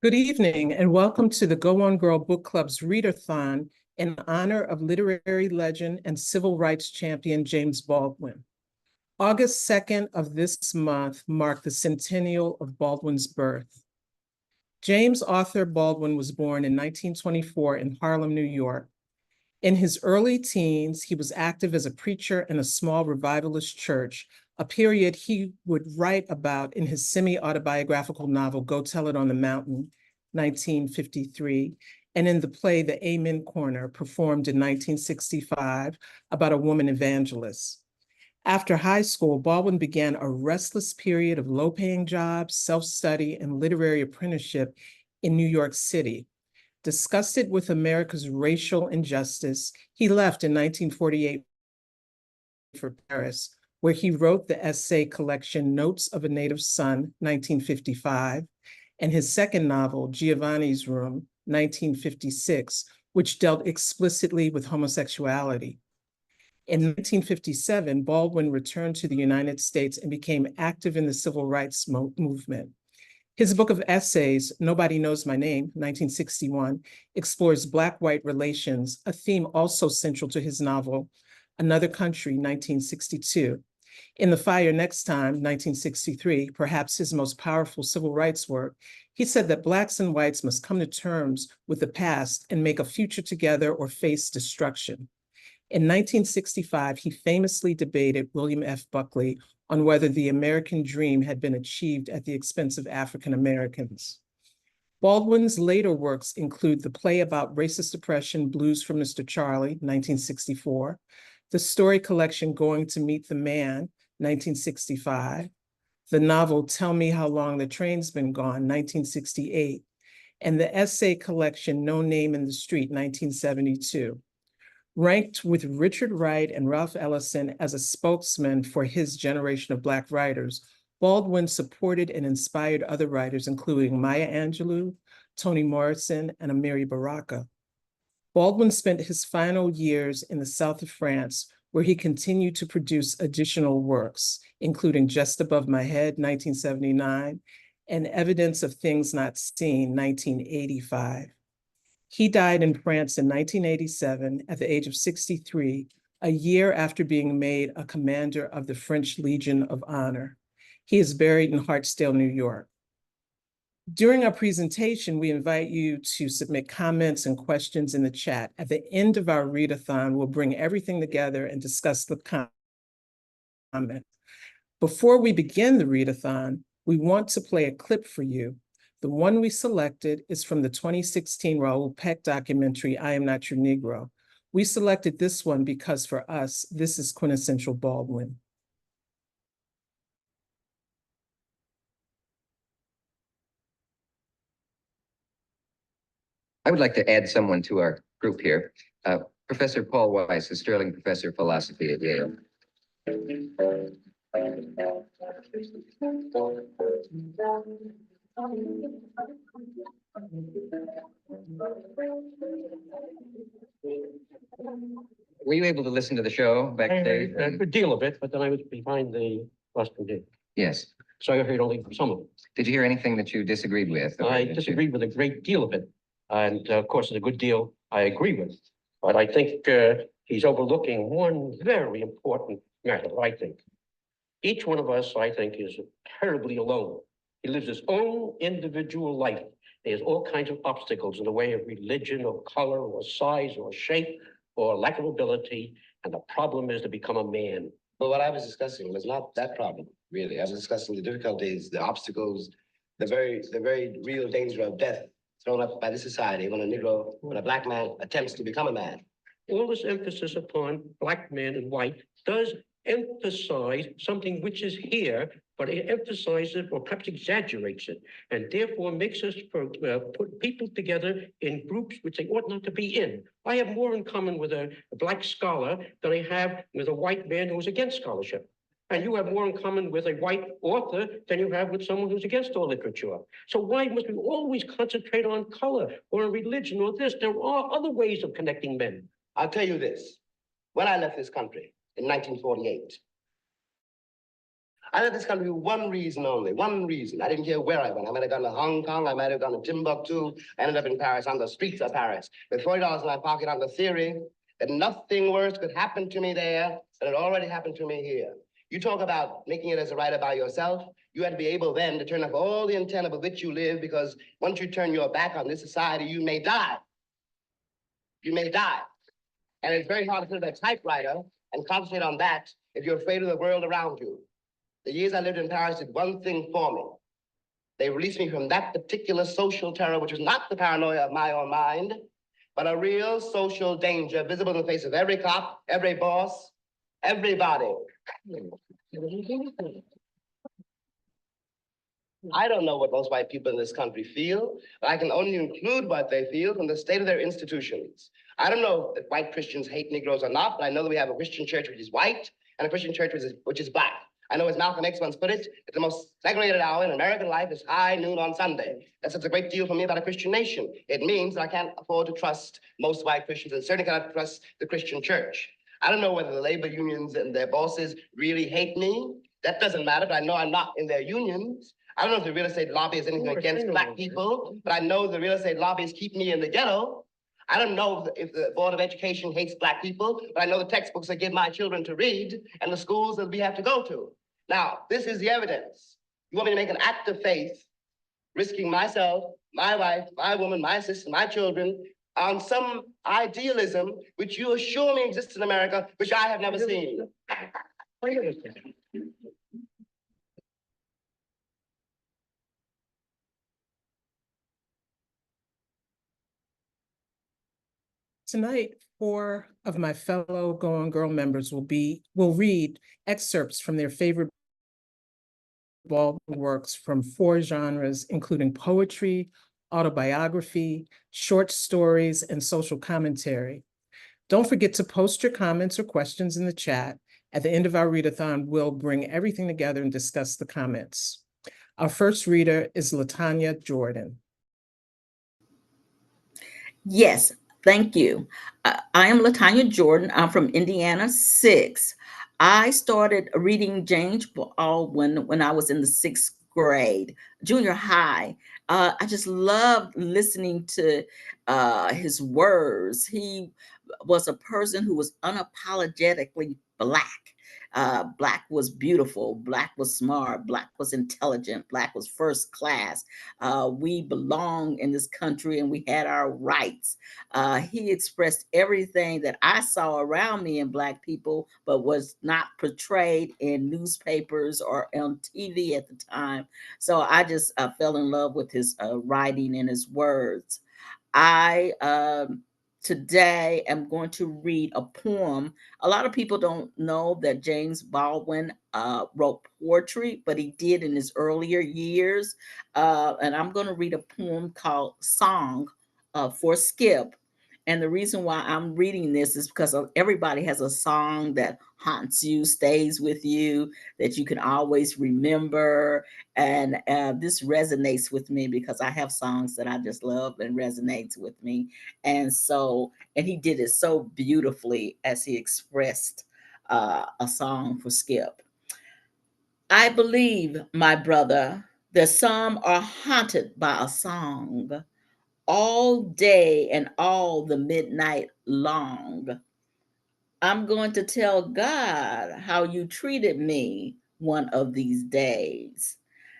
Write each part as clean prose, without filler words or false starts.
Good evening and welcome to the Go On Girl Book Club's Read-A-Thon in honor of literary legend and civil rights champion James Baldwin. August 2nd of this month marked the centennial of Baldwin's birth. James Arthur Baldwin was born in 1924 in Harlem, New York. In his early teens, he was active as a preacher in a small revivalist church, a period he would write about in his semi-autobiographical novel, Go Tell It on the Mountain, 1953, and in the play The Amen Corner, performed in 1965, about a woman evangelist. After high school, Baldwin began a restless period of low-paying jobs, self-study, and literary apprenticeship in New York City. Disgusted with America's racial injustice, he left in 1948 for Paris, where he wrote the essay collection Notes of a Native Son, 1955, and his second novel, Giovanni's Room, 1956, which dealt explicitly with homosexuality. In 1957, Baldwin returned to the United States and became active in the civil rights movement. His book of essays, Nobody Knows My Name, 1961, explores Black-white relations, a theme also central to his novel, Another Country, 1962. In The Fire Next Time, 1963, perhaps his most powerful civil rights work, he said that Blacks and whites must come to terms with the past and make a future together or face destruction. In 1965, he famously debated William F. Buckley on whether the American dream had been achieved at the expense of African Americans. Baldwin's later works include the play about racist oppression, Blues for Mr. Charlie, 1964, the story collection Going to Meet the Man, 1965, the novel Tell Me How Long the Train's Been Gone, 1968, and the essay collection No Name in the Street, 1972. Ranked with Richard Wright and Ralph Ellison as a spokesman for his generation of Black writers, Baldwin supported and inspired other writers, including Maya Angelou, Toni Morrison, and Amiri Baraka. Baldwin spent his final years in the south of France, where he continued to produce additional works, including Just Above My Head, 1979, and Evidence of Things Not Seen, 1985. He died in France in 1987 at the age of 63, a year after being made a commander of the French Legion of Honor. He is buried in Hartsdale, New York. During our presentation, we invite you to submit comments and questions in the chat. At the end of our read-a-thon, we'll bring everything together and discuss the comments. Before we begin the read-a-thon, we want to play a clip for you. The one we selected is from the 2016 Raoul Peck documentary, I Am Not Your Negro. We selected this one because for us, this is quintessential Baldwin. I would like to add someone to our group here. Professor Paul Weiss, a Sterling Professor of Philosophy at Yale. Were you able to listen to the show backstage? A good deal of it, but then I was behind the rostrum gate. Yes. So I heard only some of it. Did you hear anything that you disagreed with? I disagreed with a great deal of it. And of course, a good deal I agree with. But I think he's overlooking one very important matter, I think. Each one of us, I think, is terribly alone. He lives his own individual life. There's all kinds of obstacles in the way of religion or color or size or shape or lack of ability. And the problem is to become a man. Well, what I was discussing was not that problem, really. I was discussing the difficulties, the obstacles, the very real danger of death thrown up by the society when a Black man attempts to become a man. All this emphasis upon Black men and white does emphasize something which is here, but it emphasizes or perhaps exaggerates it, and therefore makes us put people together in groups which they ought not to be in. I have more in common with a Black scholar than I have with a white man who is against scholarship. And you have more in common with a white author than you have with someone who's against all literature. So why must we always concentrate on color or religion or this? There are other ways of connecting men. I'll tell you this. When I left this country in 1948, I left this country for one reason only, one reason. I didn't care where I went. I might have gone to Hong Kong, I might have gone to Timbuktu. I ended up in Paris, on the streets of Paris, with $40 in my pocket on the theory that nothing worse could happen to me there than it already happened to me here. You talk about making it as a writer by yourself. You have to be able then to turn off all the antenna with which you live, because once you turn your back on this society, you may die. You may die. And it's very hard to sit at a typewriter and concentrate on that if you're afraid of the world around you. The years I lived in Paris did one thing for me. They released me from that particular social terror, which was not the paranoia of my own mind, but a real social danger visible in the face of every cop, every boss, everybody. I don't know what most white people in this country feel, but I can only include what they feel from the state of their institutions. I don't know if white Christians hate Negroes or not, but I know that we have a Christian church which is white and a Christian church which is black. I know, as Malcolm X once put it, that the most segregated hour in American life is high noon on Sunday. That says a great deal for me about a Christian nation. It means that I can't afford to trust most white Christians, and certainly cannot trust the Christian church. I don't know whether the labor unions and their bosses really hate me. That doesn't matter, but I know I'm not in their unions. I don't know if the real estate lobby is anything against black people, but I know the real estate lobbies keep me in the ghetto. I don't know if the Board of Education hates black people, but I know the textbooks I give my children to read and the schools that we have to go to. Now, this is the evidence. You want me to make an act of faith, risking myself, my wife, my woman, my sister, my children, on some idealism which you assure me exists in America, which I have never seen. Wait a second. Tonight, 4 of my fellow Go On Girl members will read excerpts from their favorite Baldwin works from 4 genres, including poetry, autobiography, short stories, and social commentary. Don't forget to post your comments or questions in the chat. At the end of our read-a-thon, we'll bring everything together and discuss the comments. Our first reader is LaTanya Jordan. Yes, thank you. I am LaTanya Jordan. I'm from Indiana 6. I started reading James Baldwin when I was in the 6th grade, junior high. I just loved listening to his words. He was a person who was unapologetically Black. Black was beautiful, Black was smart, Black was intelligent, Black was first class. We belong in this country and we had our rights. He expressed everything that I saw around me in Black people, but was not portrayed in newspapers or on TV at the time. So I just fell in love with his writing and his words. I today am going to read a poem. A lot of people don't know that James Baldwin wrote poetry, but he did in his earlier years. And I'm going to read a poem called Song for Skip. And the reason why I'm reading this is because everybody has a song that haunts you, stays with you, that you can always remember. And this resonates with me because I have songs that I just love and resonates with me. And he did it so beautifully as he expressed a song for Skip. I believe, my brother, that some are haunted by a song all day and all the midnight long. I'm going to tell God how you treated me one of these days.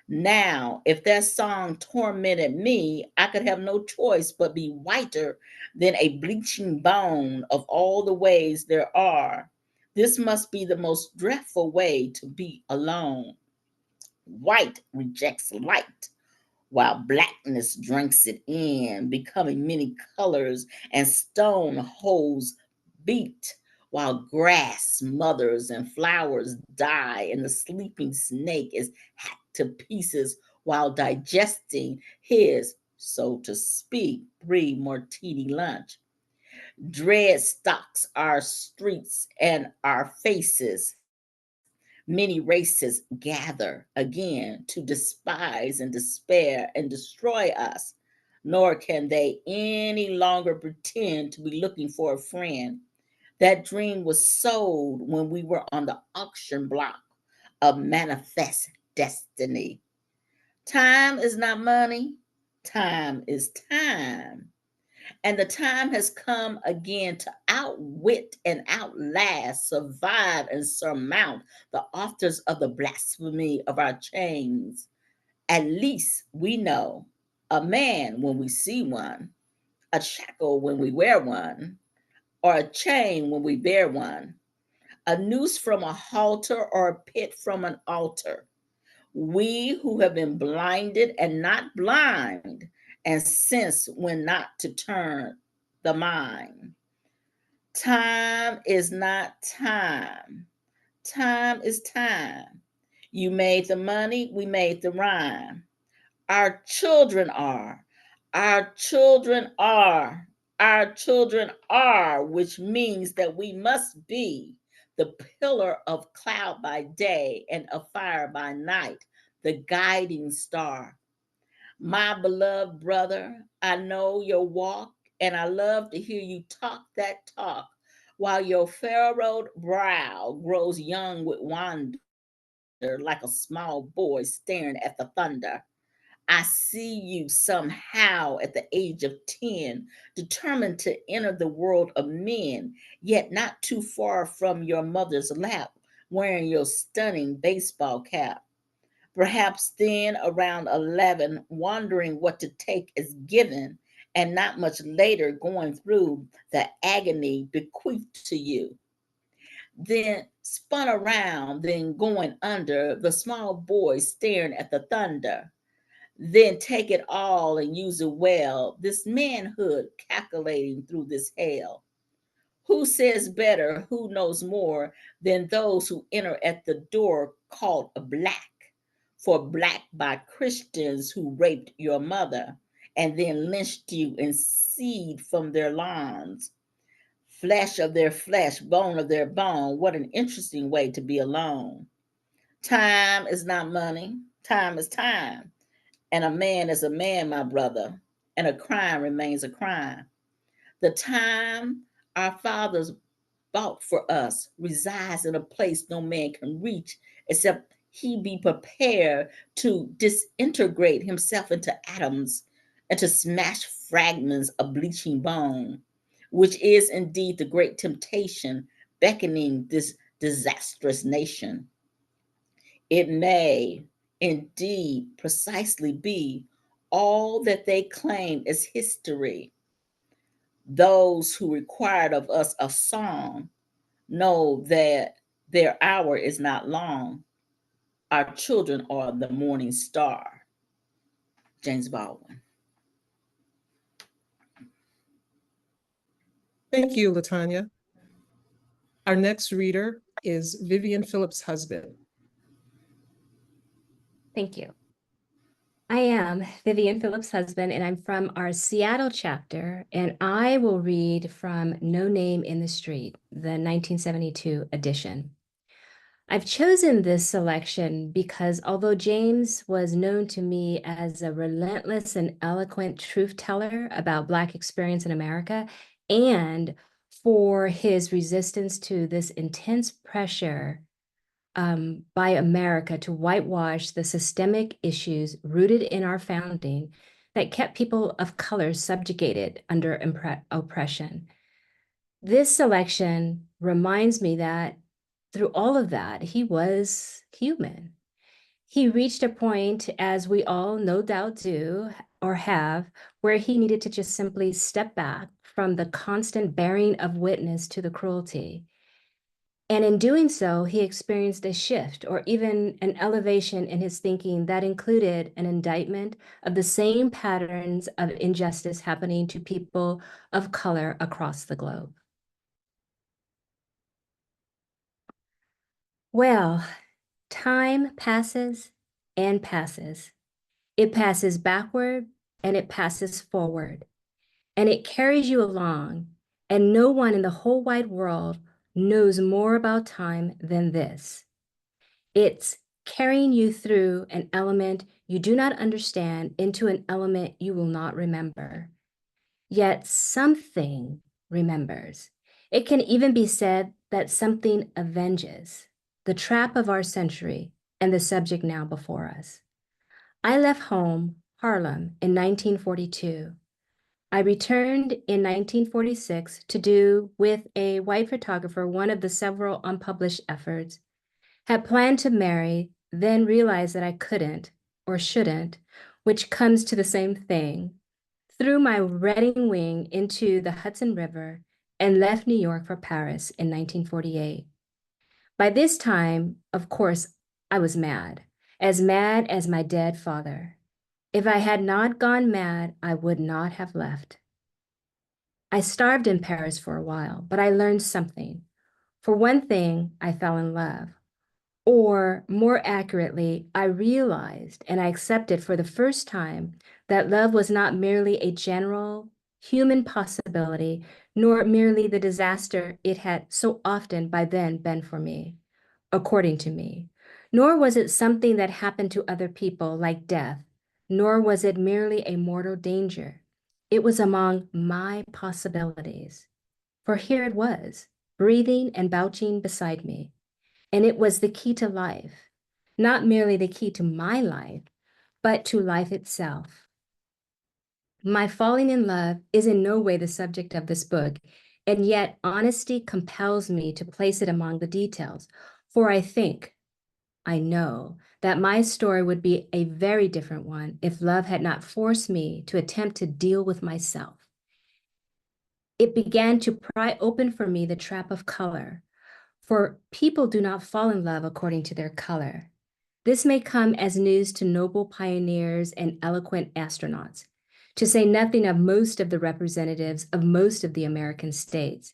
Now, if that song tormented me, I could have no choice but be whiter than a bleaching bone of all the ways there are. This must be the most dreadful way to be alone. White rejects light, while blackness drinks it in, becoming many colors, and stone holes beat, while grass smothers and flowers die, and the sleeping snake is hacked to pieces while digesting his, so to speak, 3 martini lunch. Dread stalks our streets and our faces. Many races gather again to despise and despair and destroy us, nor can they any longer pretend to be looking for a friend. That dream was sold when we were on the auction block. of manifest destiny. Time is not money, time is time. And the time has come again to outwit and outlast, survive and surmount the authors of the blasphemy of our chains. At least we know a man when we see one, a shackle when we wear one, or a chain when we bear one, a noose from a halter or a pit from an altar. We who have been blinded and not blind, and sense when not to turn the mind. Time is not time. Time is time. You made the money, we made the rhyme. Our children are. Our children are. Our children are, which means that we must be the pillar of cloud by day and of fire by night, the guiding star. My beloved brother, I know your walk, and I love to hear you talk that talk while your furrowed brow grows young with wonder like a small boy staring at the thunder. I see you somehow at the age of 10, determined to enter the world of men, yet not too far from your mother's lap, wearing your stunning baseball cap. Perhaps then around 11, wondering what to take as given, and not much later going through the agony bequeathed to you. Then spun around, then going under, the small boy staring at the thunder. Then take it all and use it well, this manhood calculating through this hell. Who says better, who knows more than those who enter at the door called a black? For black by Christians who raped your mother and then lynched you in seed from their lawns. Flesh of their flesh, bone of their bone. What an interesting way to be alone. Time is not money, time is time. And a man is a man, my brother, and a crime remains a crime. The time our fathers bought for us resides in a place no man can reach except he be prepared to disintegrate himself into atoms and to smash fragments of bleaching bone, which is indeed the great temptation beckoning this disastrous nation. It may indeed precisely be all that they claim is history. Those who required of us a song know that their hour is not long. Our children are the morning star. James Baldwin. Thank you, Latanya. Our next reader is Vivian Phillips' husband. Thank you. I am Vivian Phillips' husband, and I'm from our Seattle chapter, and I will read from No Name in the Street, the 1972 edition. I've chosen this selection because although James was known to me as a relentless and eloquent truth teller about Black experience in America, and for his resistance to this intense pressure by America to whitewash the systemic issues rooted in our founding that kept people of color subjugated under oppression. This selection reminds me that through all of that, he was human. He reached a point, as we all no doubt do or have, where he needed to just simply step back from the constant bearing of witness to the cruelty. And in doing so, he experienced a shift or even an elevation in his thinking that included an indictment of the same patterns of injustice happening to people of color across the globe. Well, time passes and passes. It passes backward and it passes forward, and it carries you along, and no one in the whole wide world knows more about time than this. It's carrying you through an element you do not understand into an element you will not remember. Yet something remembers. It can even be said that something avenges. The trap of our century, and the subject now before us. I left home, Harlem, in 1942. I returned in 1946 to do with a white photographer one of the several unpublished efforts, had planned to marry, then realized that I couldn't or shouldn't, which comes to the same thing, threw my Reading wing into the Hudson River and left New York for Paris in 1948. By this time, of course, I was mad as my dead father. If I had not gone mad, I would not have left. I starved in Paris for a while, but I learned something. For one thing, I fell in love. Or more accurately, I realized and I accepted for the first time that love was not merely a general human possibility, nor merely the disaster it had so often by then been for me, according to me. Nor was it something that happened to other people like death, nor was it merely a mortal danger. It was among my possibilities. For here it was, breathing and belching beside me. And it was the key to life, not merely the key to my life, but to life itself. My falling in love is in no way the subject of this book, and yet honesty compels me to place it among the details, for I know that my story would be a very different one if love had not forced me to attempt to deal with myself. It began to pry open for me the trap of color, for people do not fall in love according to their color. This may come as news to noble pioneers and eloquent astronauts, to say nothing of most of the representatives of most of the American states.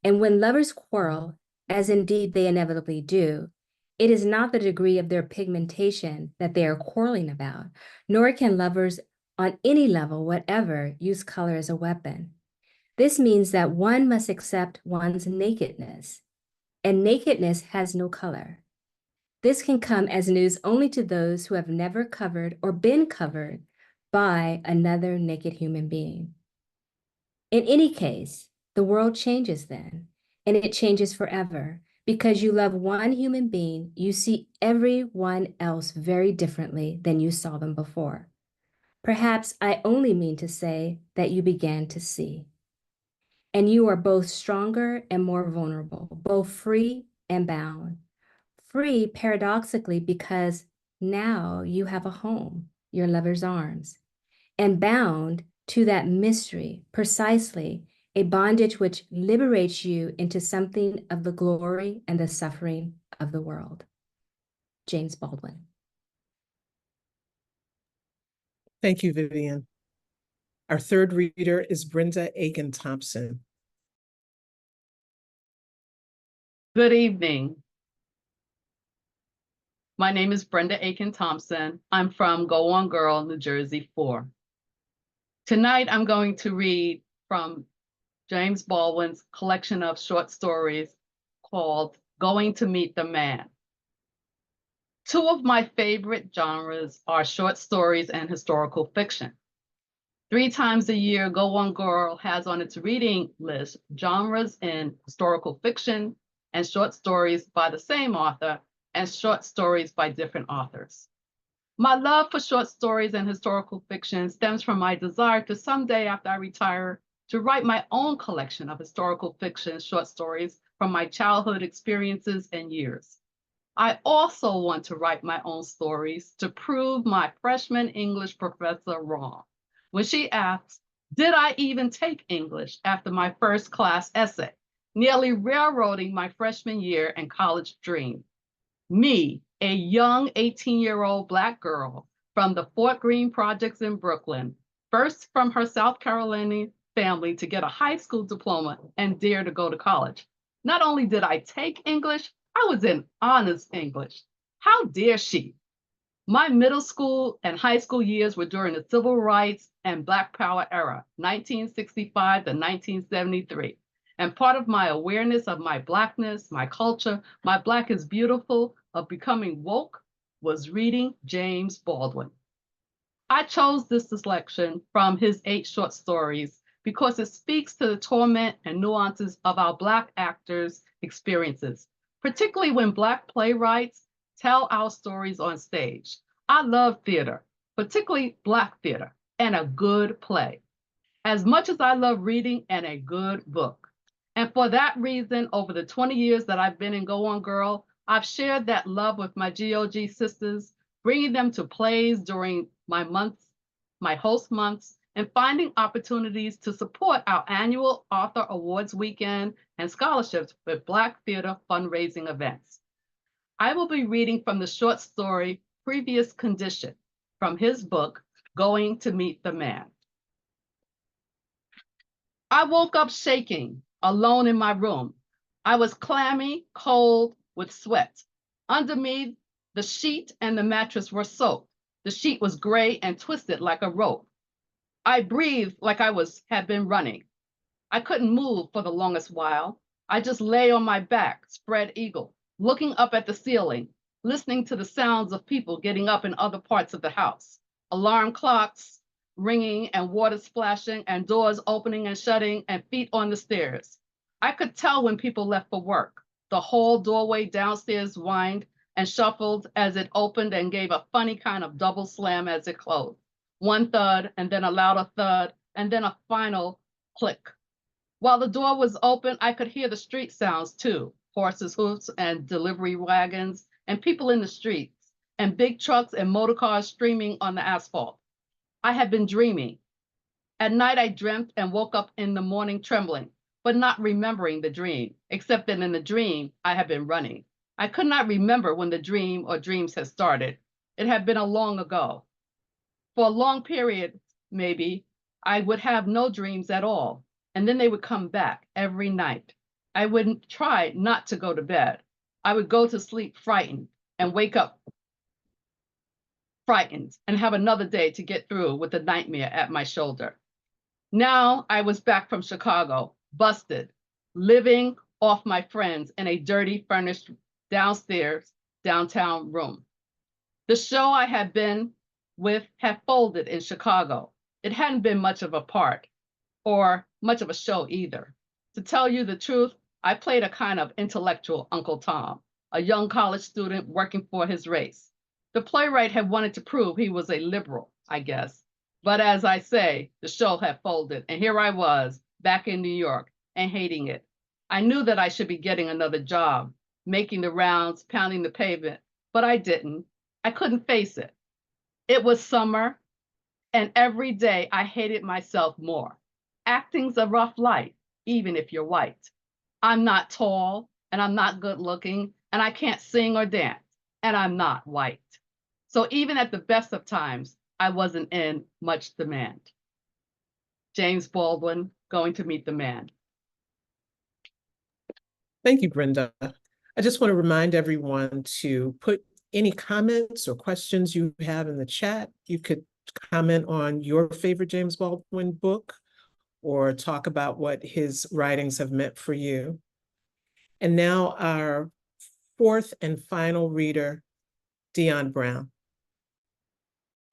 And when lovers quarrel, as indeed they inevitably do, it is not the degree of their pigmentation that they are quarreling about, nor can lovers on any level whatever use color as a weapon. This means that one must accept one's nakedness, and nakedness has no color. This can come as news only to those who have never covered or been covered by another naked human being. In any case, the world changes then, and it changes forever. Because you love one human being, you see everyone else very differently than you saw them before. Perhaps I only mean to say that you began to see. And you are both stronger and more vulnerable, both free and bound. Free, paradoxically, because now you have a home, your lover's arms, and bound to that mystery, precisely a bondage which liberates you into something of the glory and the suffering of the world. James Baldwin. Thank you, Vivian. Our third reader is Brenda Aiken-Thompson. Good evening. My name is Brenda Aiken-Thompson. I'm from Go On Girl, New Jersey 4. Tonight, I'm going to read from James Baldwin's collection of short stories called Going to Meet the Man. Two of my favorite genres are short stories and historical fiction. 3 times a year, Go On Girl has on its reading list genres in historical fiction and short stories by the same author and short stories by different authors. My love for short stories and historical fiction stems from my desire to someday after I retire to write my own collection of historical fiction short stories from my childhood experiences and years. I also want to write my own stories to prove my freshman English professor wrong when she asked, did I even take English after my first class essay, nearly railroading my freshman year and college dream? Me, a young 18-year-old Black girl from the Fort Greene projects in Brooklyn, first from her South Carolina family to get a high school diploma and dare to go to college. Not only did I take English, I was in honors English. How dare she? My middle school and high school years were during the Civil Rights and Black Power era, 1965 to 1973. And part of my awareness of my Blackness, my culture, my Black is beautiful, of becoming woke, was reading James Baldwin. I chose this selection from his 8 short stories because it speaks to the torment and nuances of our Black actors' experiences, particularly when Black playwrights tell our stories on stage. I love theater, particularly Black theater, and a good play, as much as I love reading and a good book. And for that reason, over the 20 years that I've been in Go On Girl, I've shared that love with my GOG sisters, bringing them to plays during my months, my host months, and finding opportunities to support our annual Author Awards weekend and scholarships with Black theater fundraising events. I will be reading from the short story Previous Condition from his book, Going to Meet the Man. I woke up shaking, alone in my room. I was clammy, cold, with sweat. Under me, the sheet and the mattress were soaked. The sheet was gray and twisted like a rope. I breathed like I had been running. I couldn't move for the longest while. I just lay on my back, spread eagle, looking up at the ceiling, listening to the sounds of people getting up in other parts of the house. Alarm clocks ringing and water splashing and doors opening and shutting and feet on the stairs. I could tell when people left for work. The whole doorway downstairs whined and shuffled as it opened and gave a funny kind of double slam as it closed. One thud and then a louder thud and then a final click. While the door was open, I could hear the street sounds too, horses' hoofs and delivery wagons and people in the streets and big trucks and motor cars streaming on the asphalt. I had been dreaming. At night, I dreamt and woke up in the morning trembling, but not remembering the dream, except that in the dream, I had been running. I could not remember when the dream or dreams had started. It had been a long ago. For a long period, maybe, I would have no dreams at all, and then they would come back every night. I would try not to go to bed. I would go to sleep frightened and wake up frightened and have another day to get through with the nightmare at my shoulder. Now I was back from Chicago, busted, living off my friends in a dirty, furnished downstairs, downtown room. The show I had been with had folded in Chicago. It hadn't been much of a part or much of a show either. To tell you the truth, I played a kind of intellectual Uncle Tom, a young college student working for his race. The playwright had wanted to prove he was a liberal, I guess. But as I say, the show had folded, and here I was, back in New York, and hating it. I knew that I should be getting another job, making the rounds, pounding the pavement, but I didn't. I couldn't face it. It was summer, and every day I hated myself more. Acting's a rough life, even if you're white. I'm not tall, and I'm not good looking, and I can't sing or dance, and I'm not white. So even at the best of times, I wasn't in much demand. James Baldwin, Going to Meet the Man. Thank you, Brenda. I just want to remind everyone to put any comments or questions you have in the chat. You could comment on your favorite James Baldwin book or talk about what his writings have meant for you. And now our fourth and final reader, Dion Brown.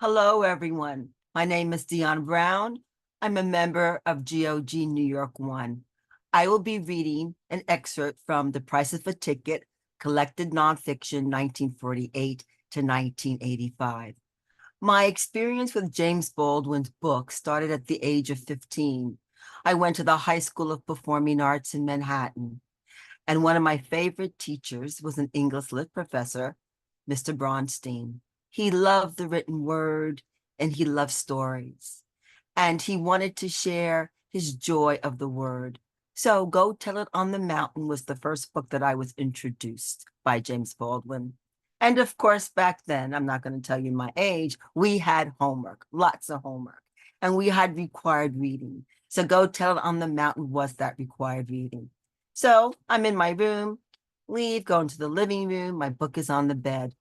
Hello, everyone. My name is Dion Brown. I'm a member of GOG New York 1. I will be reading an excerpt from The Price of a Ticket, Collected Nonfiction, 1948 to 1985. My experience with James Baldwin's book started at the age of 15. I went to the High School of Performing Arts in Manhattan, and one of my favorite teachers was an English lit professor, Mr. Bronstein. He loved the written word and he loved stories. And he wanted to share his joy of the word. So Go Tell It on the Mountain was the first book that I was introduced by James Baldwin. And of course, back then, I'm not going to tell you my age, we had homework, lots of homework, and we had required reading. So Go Tell It on the Mountain was that required reading. So I'm in my room, go into the living room, my book is on the bed.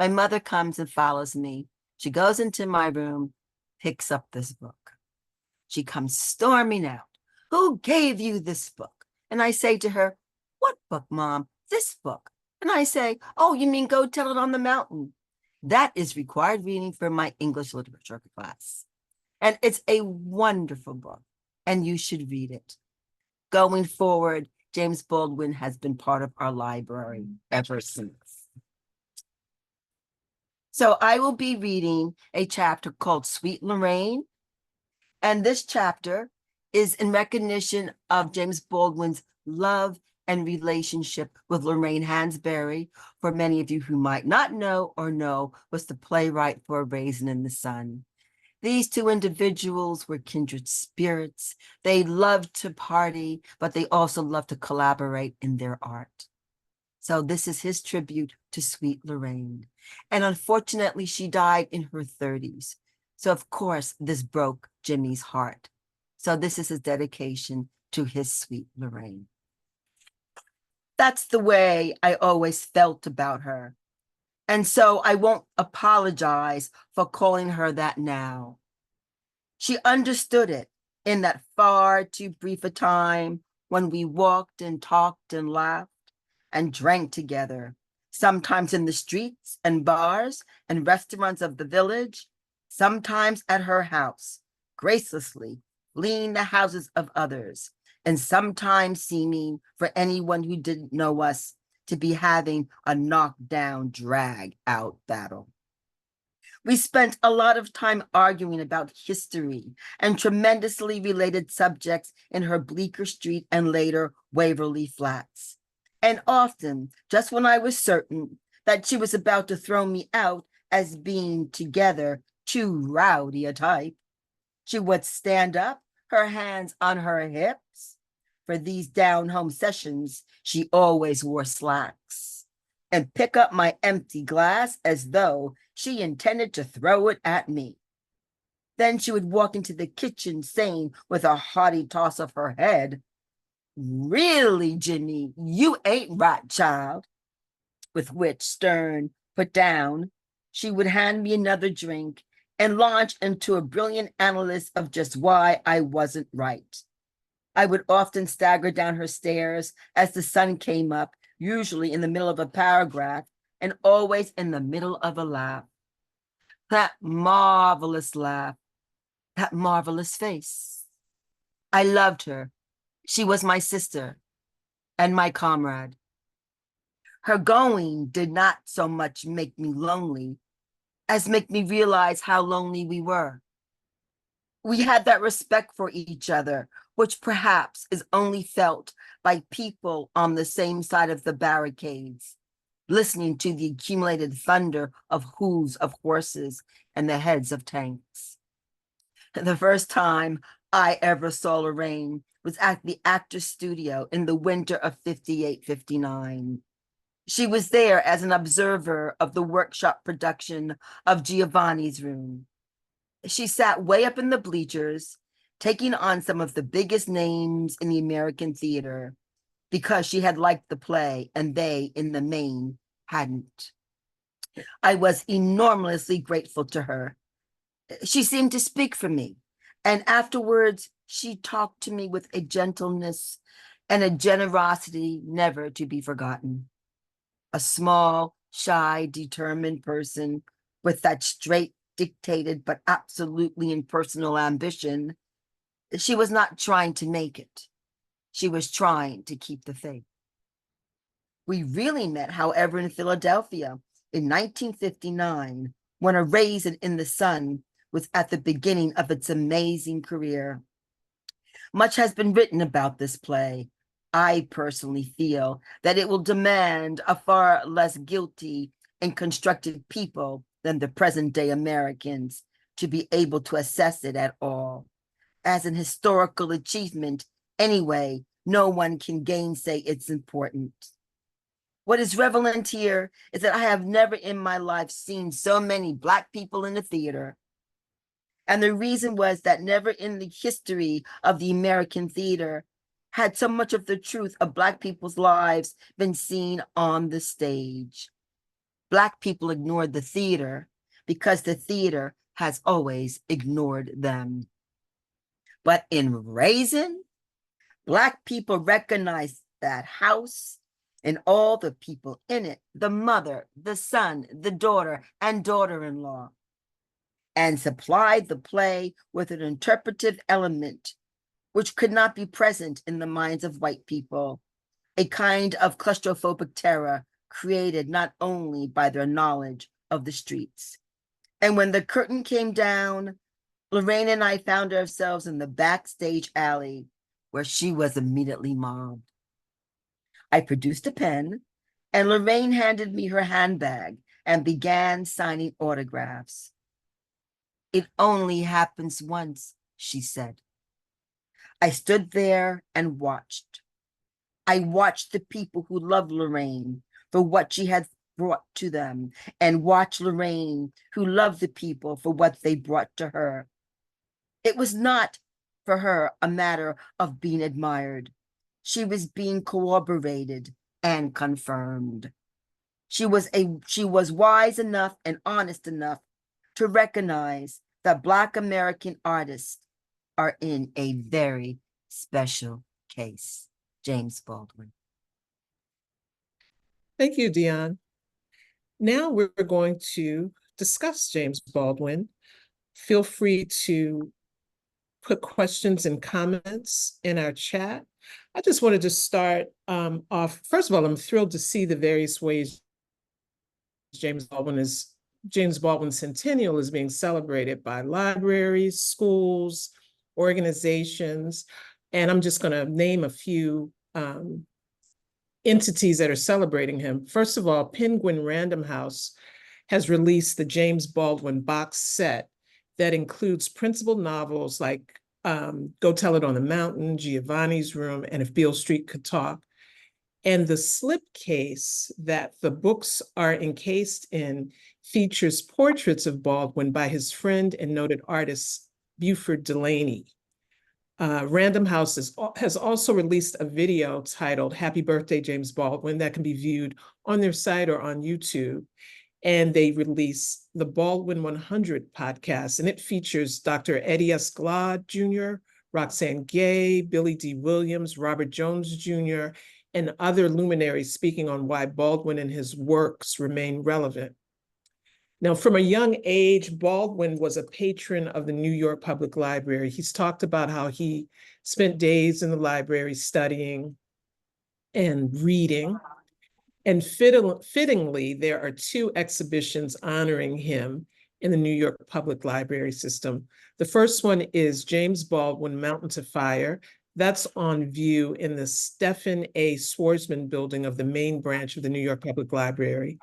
My mother comes and follows me. She goes into my room, picks up this book. She comes storming out. Who gave you this book? And I say to her, what book, Mom? This book. And I say, oh, you mean Go Tell It on the Mountain? That is required reading for my English literature class. And it's a wonderful book, and you should read it. Going forward, James Baldwin has been part of our library ever since. So I will be reading a chapter called Sweet Lorraine. And this chapter is in recognition of James Baldwin's love and relationship with Lorraine Hansberry. For many of you who might not know or know, was the playwright for A Raisin in the Sun. These two individuals were kindred spirits. They loved to party, but they also loved to collaborate in their art. So this is his tribute to Sweet Lorraine. And unfortunately, she died in her 30s. So of course, this broke Jimmy's heart. So this is his dedication to his Sweet Lorraine. That's the way I always felt about her. And so I won't apologize for calling her that now. She understood it in that far too brief a time when we walked and talked and laughed and drank together, sometimes in the streets and bars and restaurants of the village, sometimes at her house, gracelessly fleeing the houses of others, and sometimes seeming, for anyone who didn't know us, to be having a knockdown, drag-out battle. We spent a lot of time arguing about history and tremendously related subjects in her Bleecker Street and later Waverly Flats. And often, just when I was certain that she was about to throw me out as being together too rowdy a type, she would stand up, her hands on her hips. For these down-home sessions, she always wore slacks, and pick up my empty glass as though she intended to throw it at me. Then she would walk into the kitchen saying with a haughty toss of her head, "Really, Jimmy, you ain't right, child." With which stern put down, she would hand me another drink and launch into a brilliant analysis of just why I wasn't right. I would often stagger down her stairs as the sun came up, usually in the middle of a paragraph and always in the middle of a laugh. That marvelous laugh, that marvelous face. I loved her. She was my sister and my comrade. Her going did not so much make me lonely as make me realize how lonely we were. We had that respect for each other, which perhaps is only felt by people on the same side of the barricades, listening to the accumulated thunder of hooves of horses and the heads of tanks. The first time I ever saw Lorraine was at the Actors Studio in the winter of 58-59. She was there as an observer of the workshop production of Giovanni's Room. She sat way up in the bleachers, taking on some of the biggest names in the American theater because she had liked the play and they, in the main, hadn't. I was enormously grateful to her. She seemed to speak for me, and afterwards she talked to me with a gentleness and a generosity never to be forgotten. A small, shy, determined person with that straight, dictated, but absolutely impersonal ambition. She was not trying to make it. She was trying to keep the faith. We really met, however, in Philadelphia in 1959, when A Raisin in the Sun was at the beginning of its amazing career. Much has been written about this play. I personally feel that it will demand a far less guilty and constructed people than the present-day Americans to be able to assess it at all. As an historical achievement, anyway, no one can gainsay its importance. What is relevant here is that I have never in my life seen so many Black people in the theater. And the reason was that never in the history of the American theater had so much of the truth of Black people's lives been seen on the stage. Black people ignored the theater because the theater has always ignored them. But in Raisin, Black people recognized that house and all the people in it, the mother, the son, the daughter, and daughter-in-law, and supplied the play with an interpretive element which could not be present in the minds of white people, a kind of claustrophobic terror created not only by their knowledge of the streets. And when the curtain came down, Lorraine and I found ourselves in the backstage alley where she was immediately mobbed. I produced a pen, and Lorraine handed me her handbag and began signing autographs. "It only happens once," she said. I stood there and watched. I watched the people who loved Lorraine for what she had brought to them, and watched Lorraine who loved the people for what they brought to her. It was not for her a matter of being admired. She was being corroborated and confirmed. She was wise enough and honest enough to recognize that Black American artists are in a very special case. James Baldwin. Thank you, Dion. Now we're going to discuss James Baldwin. Feel free to put questions and comments in our chat. I just wanted to start off. First of all, I'm thrilled to see the various ways James Baldwin Centennial is being celebrated by libraries, schools, organizations, and I'm just going to name a few entities that are celebrating him. First of all, Penguin Random House has released the James Baldwin box set that includes principal novels like Go Tell It on the Mountain, Giovanni's Room, and If Beale Street Could Talk. And the slipcase that the books are encased in features portraits of Baldwin by his friend and noted artist, Buford Delaney. Random House has also released a video titled Happy Birthday, James Baldwin, that can be viewed on their site or on YouTube. And they release the Baldwin 100 podcast, and it features Dr. Eddie S. Glaude Jr., Roxane Gay, Billy D. Williams, Robert Jones Jr., and other luminaries speaking on why Baldwin and his works remain relevant. Now, from a young age, Baldwin was a patron of the New York Public Library. He's talked about how he spent days in the library studying and reading. And fittingly, there are two exhibitions honoring him in the New York Public Library system. The first one is James Baldwin, Mountain to Fire. That's on view in the Stephen A. Swarzman building of the main branch of the New York Public Library.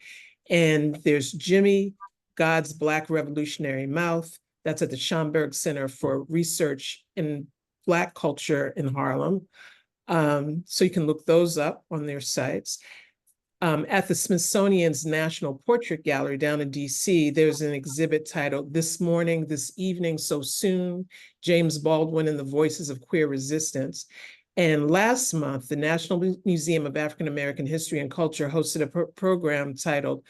And there's Jimmy, God's Black Revolutionary Mouth. That's at the Schomburg Center for Research in Black Culture in Harlem. So you can look those up on their sites. At the Smithsonian's National Portrait Gallery down in DC, there's an exhibit titled This Morning, This Evening, So Soon, James Baldwin and the Voices of Queer Resistance. And last month, the National Museum of African American History and Culture hosted a program titled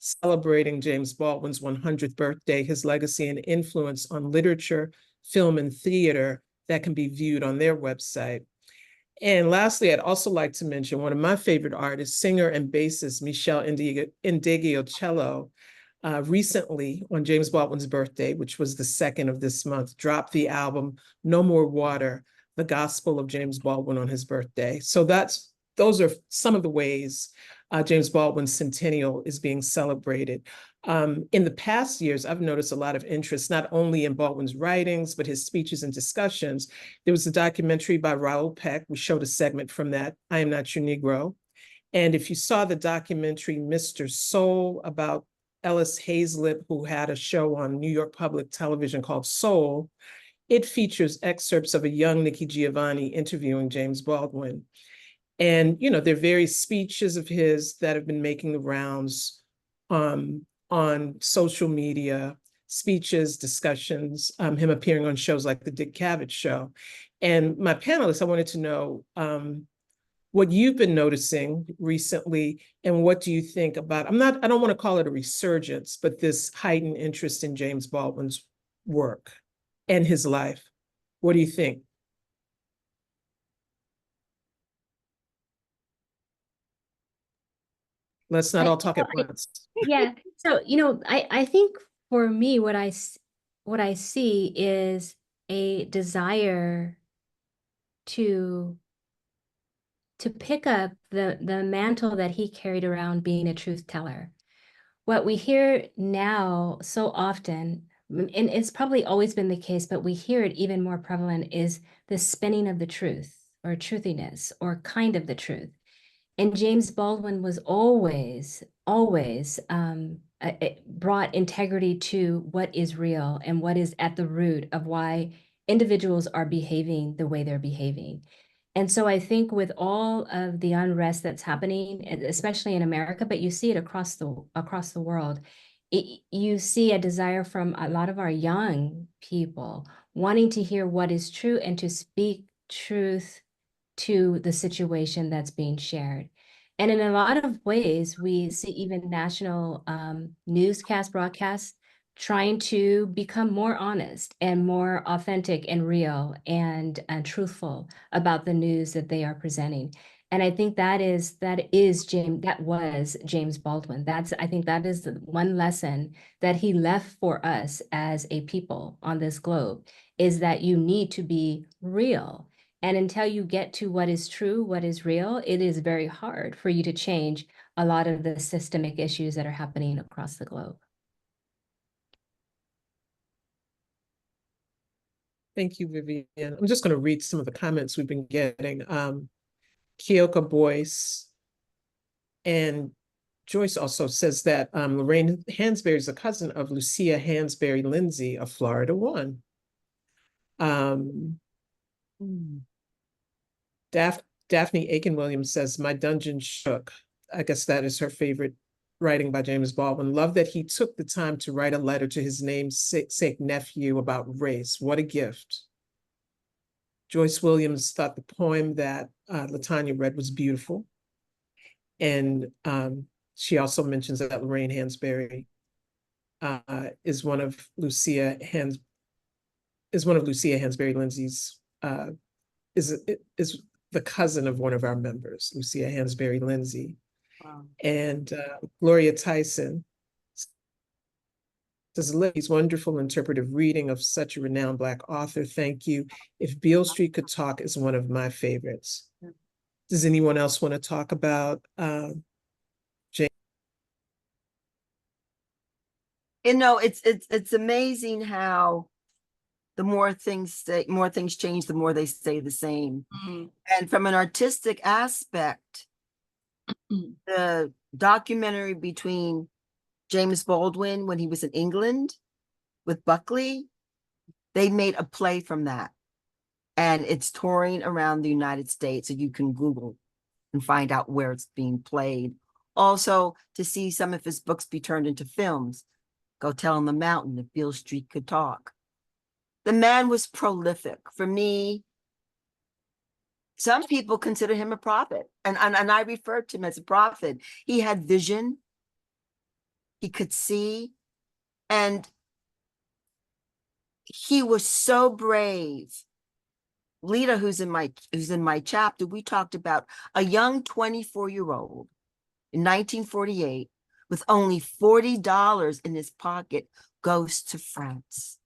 Celebrating James Baldwin's 100th birthday, his legacy and influence on literature, film, and theater that can be viewed on their website. And lastly, I'd also like to mention one of my favorite artists, singer and bassist Michelle Indigiocello, recently on James Baldwin's birthday, which was the 2nd of this month, dropped the album No More Water, the Gospel of James Baldwin on his birthday. So those are some of the ways James Baldwin's centennial is being celebrated. In the past years, I've noticed a lot of interest, not only in Baldwin's writings, but his speeches and discussions. There was a documentary by Raoul Peck. We showed a segment from that, I Am Not Your Negro. And if you saw the documentary, Mr. Soul, about Ellis Hazlitt, who had a show on New York Public Television called Soul, it features excerpts of a young Nikki Giovanni interviewing James Baldwin. And, you know, there are various speeches of his that have been making the rounds on social media, speeches, discussions, him appearing on shows like the Dick Cavett Show. And my panelists, I wanted to know what you've been noticing recently, and what do you think about, I don't want to call it a resurgence, but this heightened interest in James Baldwin's work and his life. What do you think? Let's not all talk at once. Yeah. So, I think for me, what I see is a desire to pick up the mantle that he carried around, being a truth teller. what we hear now so often, and it's probably always been the case, but we hear it even more prevalent, is the spinning of the truth or truthiness or kind of the truth. And James Baldwin was always brought integrity to what is real and what is at the root of why individuals are behaving the way they're behaving. And so I think with all of the unrest that's happening, especially in America, but you see it across the world, you see a desire from a lot of our young people wanting to hear what is true and to speak truth to the situation that's being shared. And in a lot of ways, we see even national newscast broadcasts trying to become more honest and more authentic and real and truthful about the news that they are presenting. And I think that was James Baldwin. I think that is the one lesson that he left for us as a people on this globe, is that you need to be real. And until you get to what is true, what is real, it is very hard for you to change a lot of the systemic issues that are happening across the globe. Thank you, Vivian. I'm just going to read some of the comments we've been getting. Keoka Boyce and Joyce also says that Lorraine Hansberry is a cousin of Lucia Hansberry Lindsay of Florida One. Daphne Aiken-Williams says, my dungeon shook. I guess that is her favorite writing by James Baldwin. Love that he took the time to write a letter to his namesake nephew about race. What a gift. Joyce Williams thought the poem that LaTanya read was beautiful. And she also mentions that Lorraine Hansberry is one of Lucia Hansberry Lindsay's, is the cousin of one of our members, Lucia Hansberry Lindsay. Wow. And Gloria Tyson says, Lily's wonderful interpretive reading of such a renowned Black author. Thank you. If Beale Street Could Talk is one of my favorites. Does anyone else want to talk about James? You know, it's amazing how the more things change, the more they stay the same. And from an artistic aspect, the documentary between James Baldwin when he was in England with Buckley, they made a play from that. And it's touring around the United States, so you can Google and find out where it's being played. Also, to see some of his books be turned into films. Go Tell on the Mountain, If Beale Street Could Talk. The man was prolific. For me, some people consider him a prophet, and I refer to him as a prophet. He had vision. He could see, and he was so brave. Lita, who's in my chapter, we talked about a young 24-year-old in 1948 with only $40 in his pocket goes to France.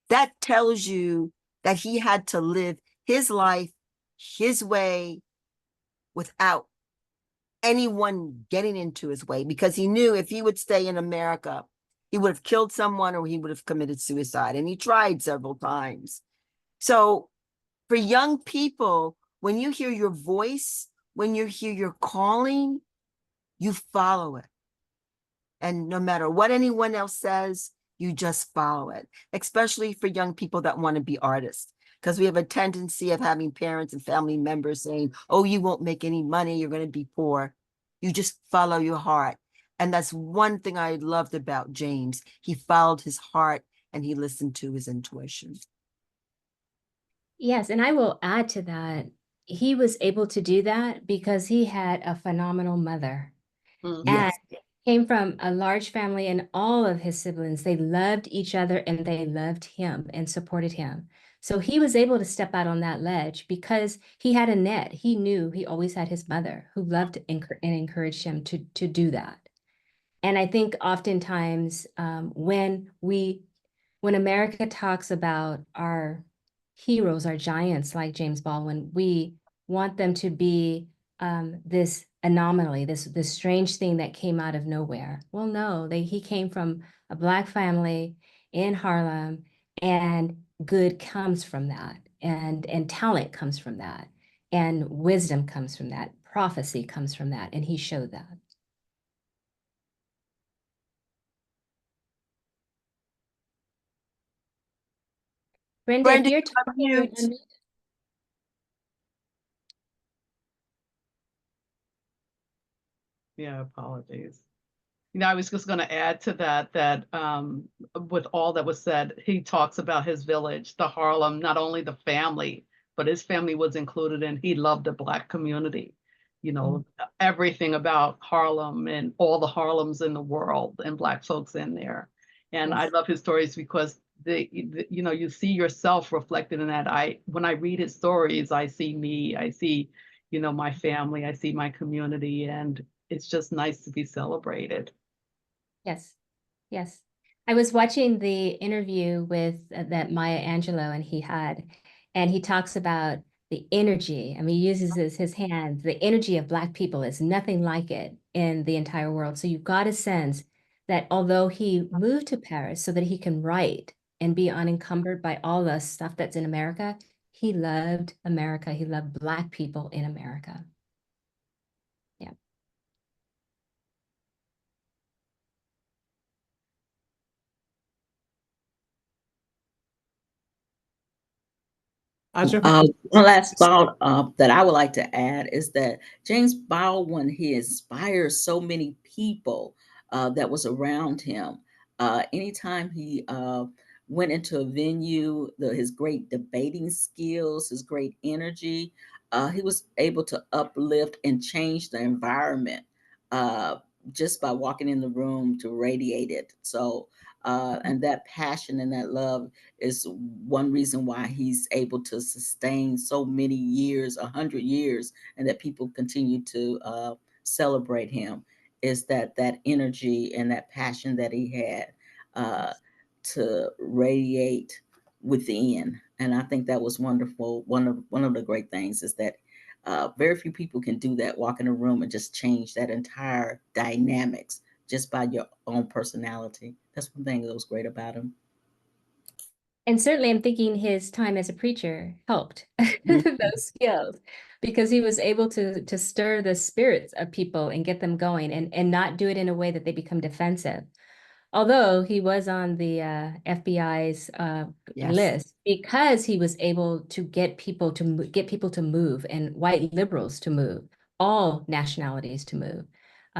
That tells you that he had to live his life his way without anyone getting into his way, because he knew if he would stay in America, he would have killed someone or he would have committed suicide. And he tried several times. So for young people, when you hear your voice, when you hear your calling, you follow it. And no matter what anyone else says, you just follow it, especially for young people that want to be artists. Because we have a tendency of having parents and family members saying, oh, you won't make any money, you're going to be poor. You just follow your heart. And that's one thing I loved about James. He followed his heart and he listened to his intuition. Yes, and I will add to that. He was able to do that because he had a phenomenal mother. And Yes. came from a large family, and all of his siblings, they loved each other and they loved him and supported him. So he was able to step out on that ledge because he had a net. He knew he always had his mother who loved and encouraged him to do that. And I think oftentimes when America talks about our heroes, our giants like James Baldwin, we want them to be this anomaly, this strange thing that came out of nowhere. Well, no, he came from a Black family in Harlem, and good comes from that, and talent comes from that, and wisdom comes from that, prophecy comes from that, and he showed that. Brenda, if Brenda, you're you're talking, on mute. Yeah, apologies. You know, I was just going to add to that, with all that was said, he talks about his village, the Harlem, not only the family, but his family was included, and he loved the Black community. You know, everything about Harlem and all the Harlems in the world and Black folks in there. And I love his stories because you know, you see yourself reflected in that. When I read his stories, I see me, I see, you know, my family, I see my community, and it's just nice to be celebrated. Yes, yes. I was watching the interview with that Maya Angelou and he talks about the energy. I mean, he uses his hands. The energy of Black people is nothing like it in the entire world. So you've got to sense that although he moved to Paris so that he can write and be unencumbered by all the stuff that's in America, he loved America. He loved Black people in America. Yeah. Aja, One last thought that I would like to add is that James Baldwin, he inspires so many people that was around him. Anytime he went into a venue, his great debating skills, his great energy, he was able to uplift and change the environment just by walking in the room to radiate it. So, and that passion and that love is one reason why he's able to sustain so many years, 100 years, and that people continue to celebrate him, is that energy and that passion that he had to radiate within. And I think that was wonderful. One of the great things is that very few people can do that, walk in a room and just change that entire dynamics just by your own personality. That's one thing that was great about him. And certainly I'm thinking his time as a preacher helped those skills, because he was able to stir the spirits of people and get them going, and not do it in a way that they become defensive. Although he was on the FBI's Yes. list, because he was able to get people to move, and white liberals to move, all nationalities to move.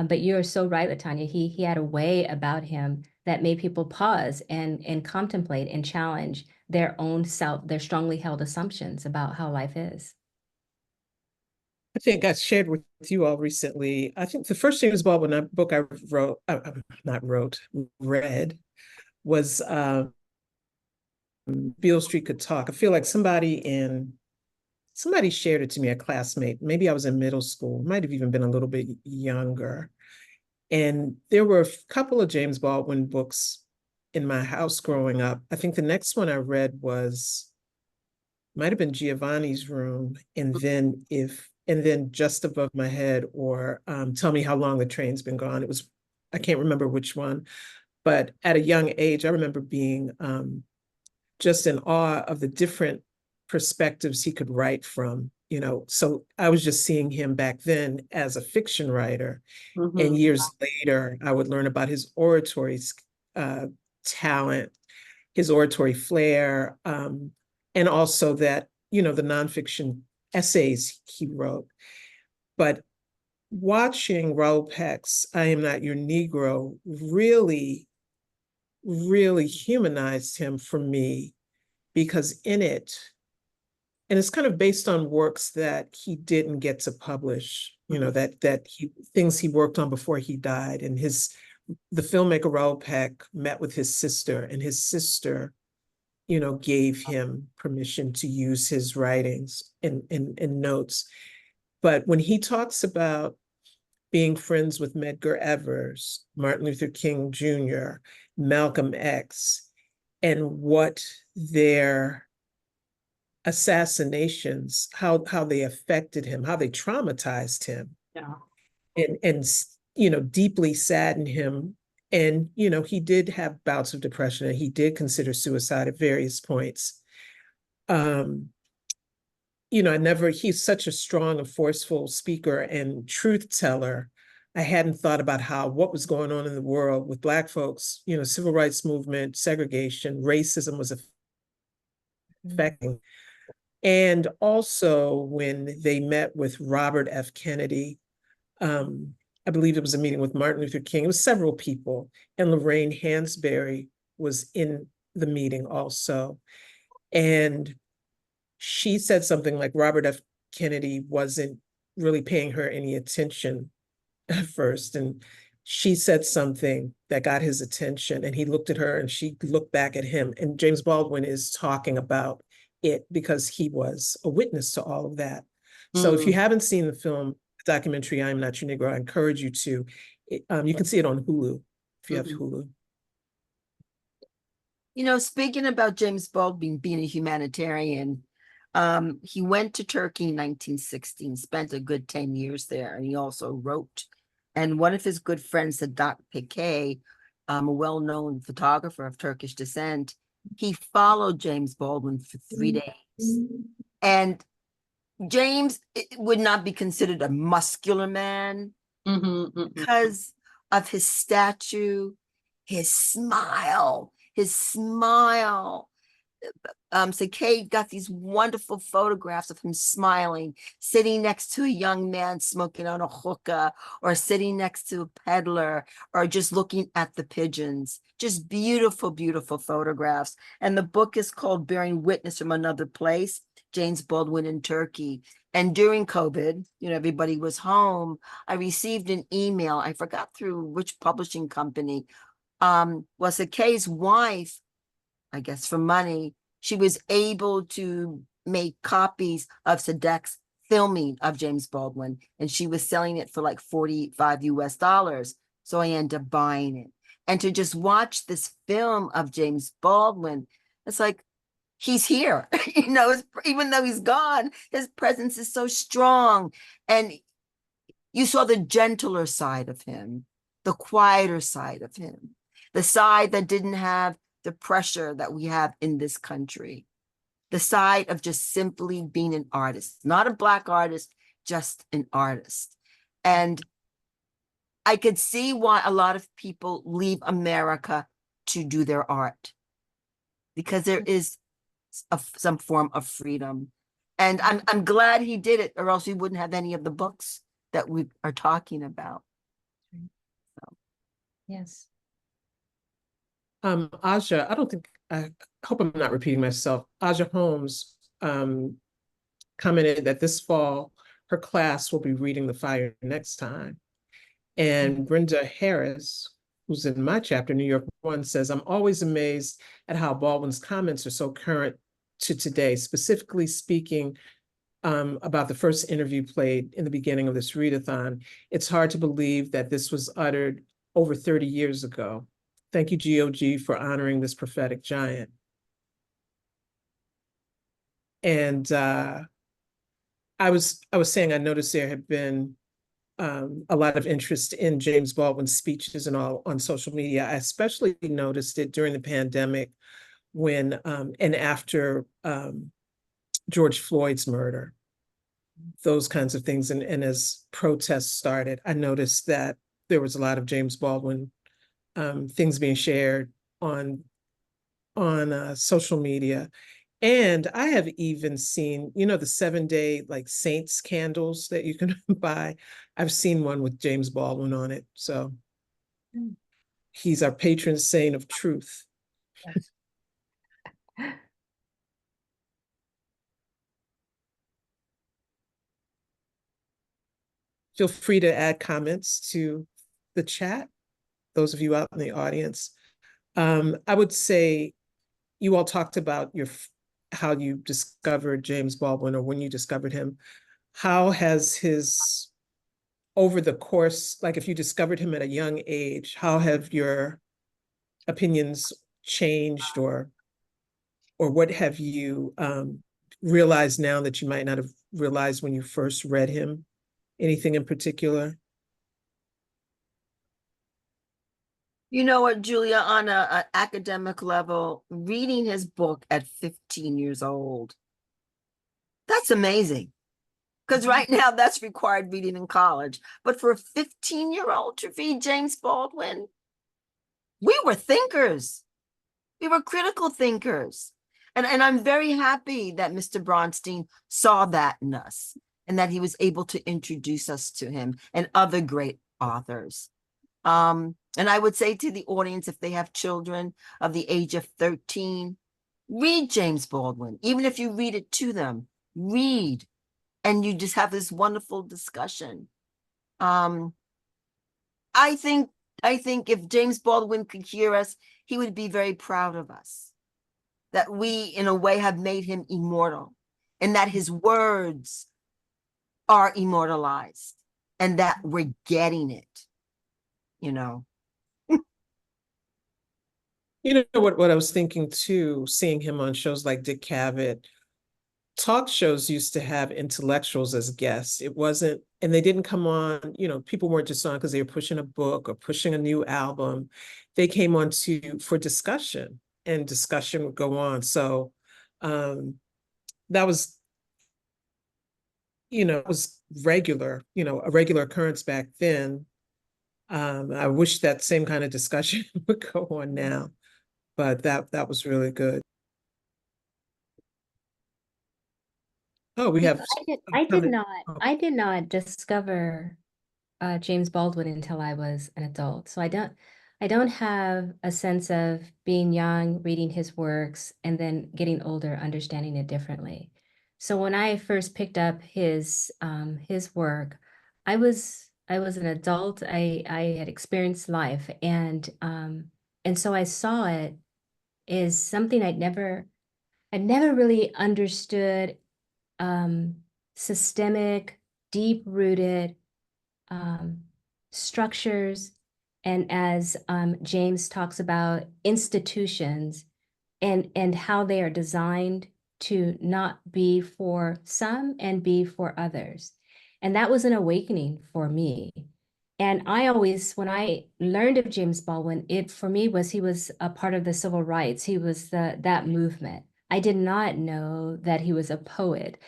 But you're so right, Latanya. He had a way about him that made people pause and contemplate and challenge their own their strongly held assumptions about how life is. I think I shared with you all recently. I think the first James Baldwin book I read was Beale Street Could Talk. I feel like somebody shared it to me, a classmate. Maybe I was in middle school, might have even been a little bit younger. And there were a couple of James Baldwin books in my house growing up. I think the next one I read might have been Giovanni's Room, and then Just Above My Head, or Tell Me How Long the Train's Been Gone. I can't remember which one, but at a young age, I remember being just in awe of the different perspectives he could write from, you know. So I was just seeing him back then as a fiction writer. And years later, I would learn about his oratory talent, his oratory flair, and also that, you know, the nonfiction essays he wrote. But watching Raoul Peck's I Am Not Your Negro really, really humanized him for me, because in it, and it's kind of based on works that he didn't get to publish, you know, things he worked on before he died. And the filmmaker Raoul Peck met with his sister, and his sister, you know, gave him permission to use his writings and notes. But when he talks about being friends with Medgar Evers, Martin Luther King Jr., Malcolm X, and what their assassinations, how they affected him, how they traumatized him. Yeah. and deeply saddened him. And, he did have bouts of depression, and he did consider suicide at various points. He's such a strong and forceful speaker and truth teller. I hadn't thought about what was going on in the world with Black folks, civil rights movement, segregation, racism was affecting. And also when they met with Robert F. Kennedy, I believe it was a meeting with Martin Luther King. It was several people, and Lorraine Hansberry was in the meeting also. And she said something like Robert F. Kennedy wasn't really paying her any attention at first. And she said something that got his attention, and he looked at her and she looked back at him. And James Baldwin is talking about it because he was a witness to all of that. So if you haven't seen the film, documentary, I'm Not Your Negro, I encourage you to. You can see it on Hulu if you have Hulu. Speaking about James Baldwin being a humanitarian, he went to Turkey in 1916, spent a good 10 years there, and he also wrote. And one of his good friends, Sadat Peké, a well-known photographer of Turkish descent, he followed James Baldwin for 3 days. And James would not be considered a muscular man because of his stature, his smile. So Kate got these wonderful photographs of him smiling, sitting next to a young man smoking on a hookah, or sitting next to a peddler, or just looking at the pigeons. Just beautiful, beautiful photographs. And the book is called Bearing Witness from Another Place, James Baldwin in Turkey. And during COVID, everybody was home. I received an email, I forgot through which publishing company, was Kay's wife, I guess for money, she was able to make copies of Sadek's filming of James Baldwin, and she was selling it for like $45 US. So I ended up buying it. And to just watch this film of James Baldwin, it's like, he's here, even though he's gone, his presence is so strong. And you saw the gentler side of him, the quieter side of him, the side that didn't have the pressure that we have in this country, the side of just simply being an artist, not a Black artist, just an artist. And I could see why a lot of people leave America to do their art, because there is some form of freedom. And I'm glad he did it, or else we wouldn't have any of the books that we are talking about. So. Yes. Aja, I hope I'm not repeating myself. Aja Holmes commented that this fall, her class will be reading The Fire Next Time. And Brenda Harris, who's in my chapter, New York 1, says, I'm always amazed at how Baldwin's comments are so current to today, specifically speaking about the first interview played in the beginning of this read-a-thon. It's hard to believe that this was uttered over 30 years ago. Thank you, GOG, for honoring this prophetic giant. And I was saying, I noticed there had been a lot of interest in James Baldwin's speeches and all on social media. I especially noticed it during the pandemic when and after George Floyd's murder, those kinds of things. And as protests started, I noticed that there was a lot of James Baldwin things being shared on social media. And I have even seen, the 7-day like saints candles that you can buy. I've seen one with James Baldwin on it. So he's our patron saint of truth. Yes. Feel free to add comments to the chat, those of you out in the audience. I would say you all talked about how you discovered James Baldwin, or when you discovered him. How has his, over the course, like if you discovered him at a young age, how have your opinions changed, or what have you realized now that you might not have realized when you first read him? Anything in particular? You know what, Julia, on a academic level, reading his book at 15 years old, that's amazing. Because right now that's required reading in college. But for a 15-year-old to read James Baldwin, we were thinkers. We were critical thinkers. And I'm very happy that Mr. Bronstein saw that in us and that he was able to introduce us to him and other great authors. And I would say to the audience, if they have children of the age of 13, read James Baldwin. Even if you read it to them, read, and you just have this wonderful discussion. I think if James Baldwin could hear us, he would be very proud of us, that we, in a way, have made him immortal, and that his words are immortalized, and that we're getting it, you know. You know what I was thinking too, seeing him on shows like Dick Cavett, talk shows used to have intellectuals as guests. It wasn't, and they didn't come on, people weren't just on because they were pushing a book or pushing a new album. They came on for discussion, and discussion would go on. So that was, it was regular, a regular occurrence back then. I wish that same kind of discussion would go on now, but that was really good. Oh, we have. I did not discover James Baldwin until I was an adult. So I don't have a sense of being young, reading his works, and then getting older, understanding it differently. So when I first picked up his work, I was an adult. I had experienced life, and so I saw it as something I'd never really understood, systemic, deep-rooted structures, and as James talks about, institutions, and how they are designed to not be for some and be for others. And that was an awakening for me. And I always, when I learned of James Baldwin, it for me was he was a part of the civil rights. He was that movement. I did not know that he was a poet.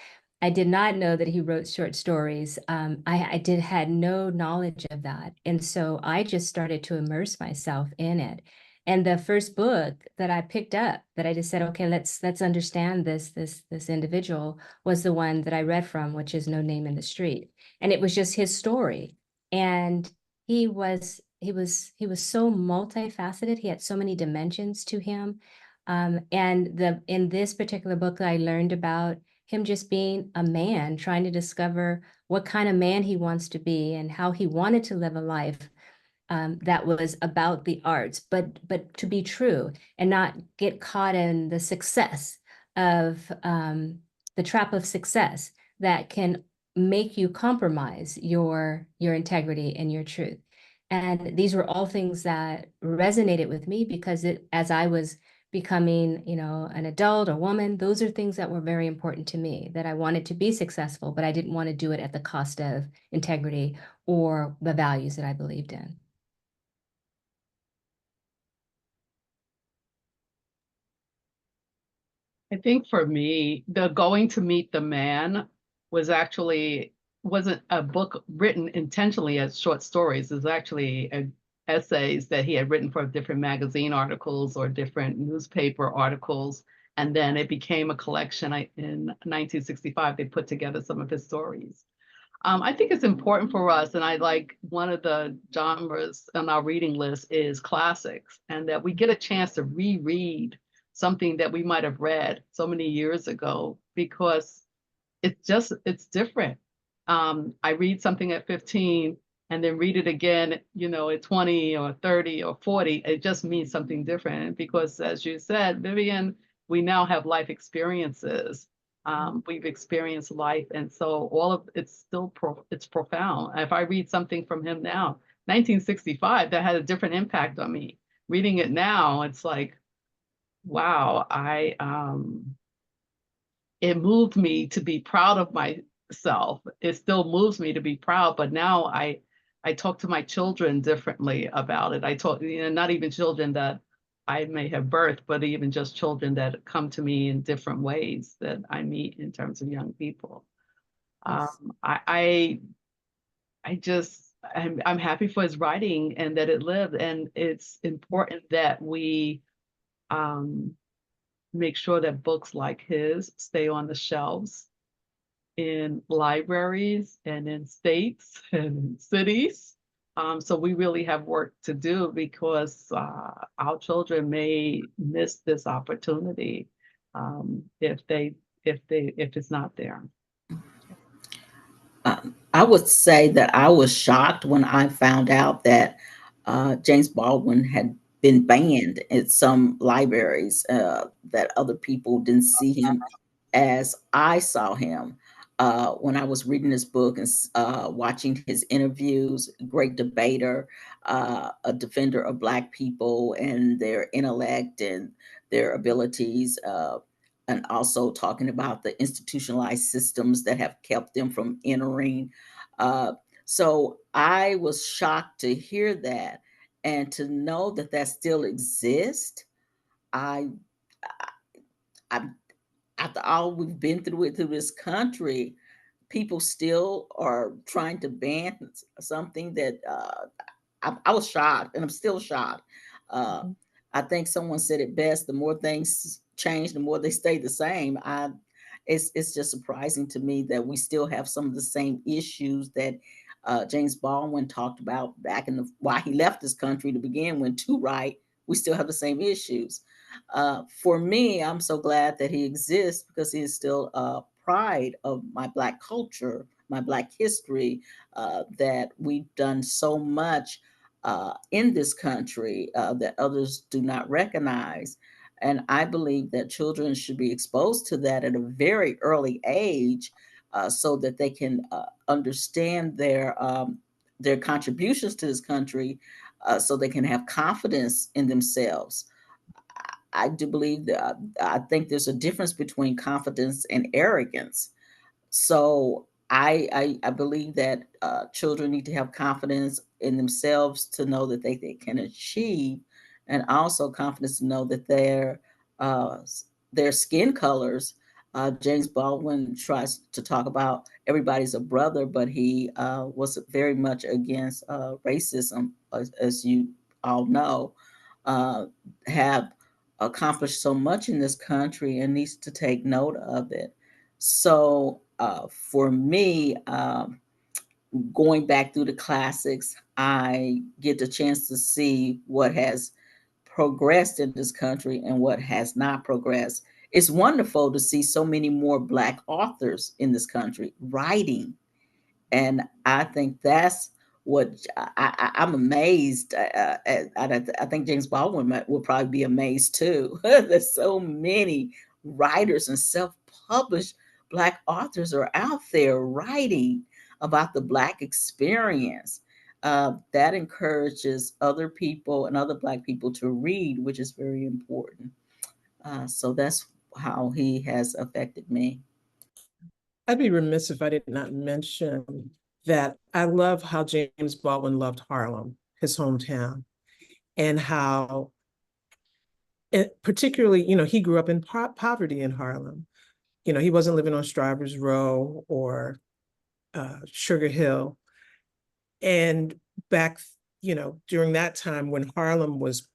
I did not know that he wrote short stories. I had no knowledge of that. And so I just started to immerse myself in it. And the first book that I picked up that I just said, okay, let's understand this individual, was the one that I read from, which is No Name in the Street. And it was just his story. And he was so multifaceted. He had so many dimensions to him. And in this particular book, I learned about him just being a man, trying to discover what kind of man he wants to be and how he wanted to live a life that was about the arts, but to be true and not get caught in the success of the trap of success that can make you compromise your integrity and your truth. And these were all things that resonated with me because as I was becoming, an adult, a woman, those are things that were very important to me, that I wanted to be successful, but I didn't want to do it at the cost of integrity or the values that I believed in. I think for me, the Going to Meet the Man wasn't a book written intentionally as short stories. It was actually essays that he had written for different magazine articles or different newspaper articles. And then it became a collection. In 1965, they put together some of his stories. I think it's important for us, and I like one of the genres on our reading list is classics, and that we get a chance to reread something that we might have read so many years ago, because it's different. I read something at 15 and then read it again, at 20 or 30 or 40. It just means something different because, as you said, Vivian, we now have life experiences. We've experienced life, and so all of it's still it's profound. If I read something from him now, 1965, that had a different impact on me. Reading it now, it's like, wow, it moved me to be proud of myself. It still moves me to be proud, but now I talk to my children differently about it. I talk, not even children that I may have birthed, but even just children that come to me in different ways that I meet in terms of young people. Yes. I'm happy for his writing and that it lived. And it's important that we make sure that books like his stay on the shelves in libraries and in states and in cities. So we really have work to do because our children may miss this opportunity if it's not there. I would say that I was shocked when I found out that James Baldwin had been banned in some libraries, that other people didn't see him as I saw him. When I was reading his book and watching his interviews, great debater, a defender of Black people and their intellect and their abilities. And also talking about the institutionalized systems that have kept them from entering. So I was shocked to hear that and to know that that still exists. I, I after all we've been through this country, people still are trying to ban something that I was shocked, and I'm still shocked. Uh, I think someone said it best: the more things change, the more they stay the same. It's just surprising to me that we still have some of the same issues that James Baldwin talked about back in the why he left this country to begin with. To write, we still have the same issues. For me, I'm so glad that he exists because he is still pride of my Black culture, my Black history, that we've done so much in this country that others do not recognize. And I believe that children should be exposed to that at a very early age so that they can understand their contributions to this country so they can have confidence in themselves. I do believe that I think there's a difference between confidence and arrogance. So I believe that children need to have confidence in themselves to know that they can achieve, and also confidence to know that uh, their skin colors. James Baldwin tries to talk about everybody's a brother, but he was very much against racism, as you all know. Have accomplished so much in this country and needs to take note of it. So for me, going back through the classics, I get the chance to see what has progressed in this country and what has not progressed. It's wonderful to see so many more Black authors in this country writing. And I think that's what I'm amazed. I think James Baldwin will probably be amazed too. There's so many writers and self-published Black authors are out there writing about the Black experience. That encourages other people and other Black people to read, which is very important. So that's how he has affected me. I'd be remiss if I did not mention that I love how James Baldwin loved Harlem, his hometown, and how particularly, he grew up in poverty in Harlem. He wasn't living on Strivers Row or Sugar Hill. And back, during that time when Harlem was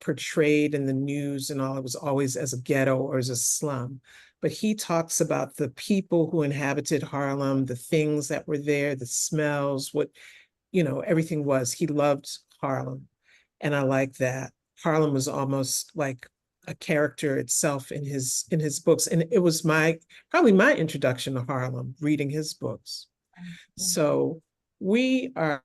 portrayed in the news and all, it was always as a ghetto or as a slum. But he talks about the people who inhabited Harlem, the things that were there, the smells, what, everything was. He loved Harlem. And I like that. Harlem was almost like a character itself in his books. And it was probably my introduction to Harlem, reading his books. So we are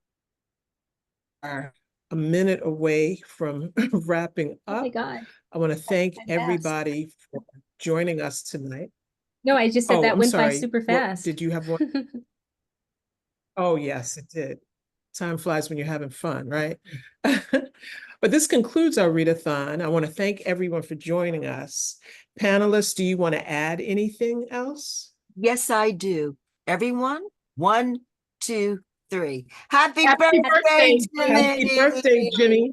a minute away from wrapping Oh my up. God. I want to thank And fast. everybody for joining us tonight. No, I just said Oh, that I'm went by sorry. super What, fast. did you have one? Oh, yes, it did. Time flies when you're having fun, right? But this concludes our read-a-thon. I want to thank everyone for joining us. Panelists, do you want to add anything else? Yes, I do. Everyone, 1, 2, 3. Happy Happy birthday, Happy Jimmy! birthday, Jimmy.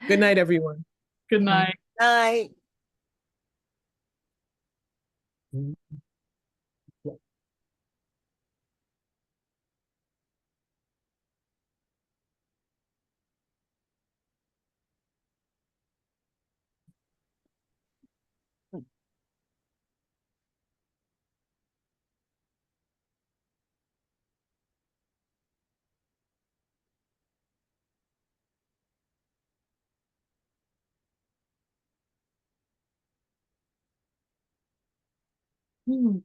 Good night, everyone. Good night. Night. Hmm.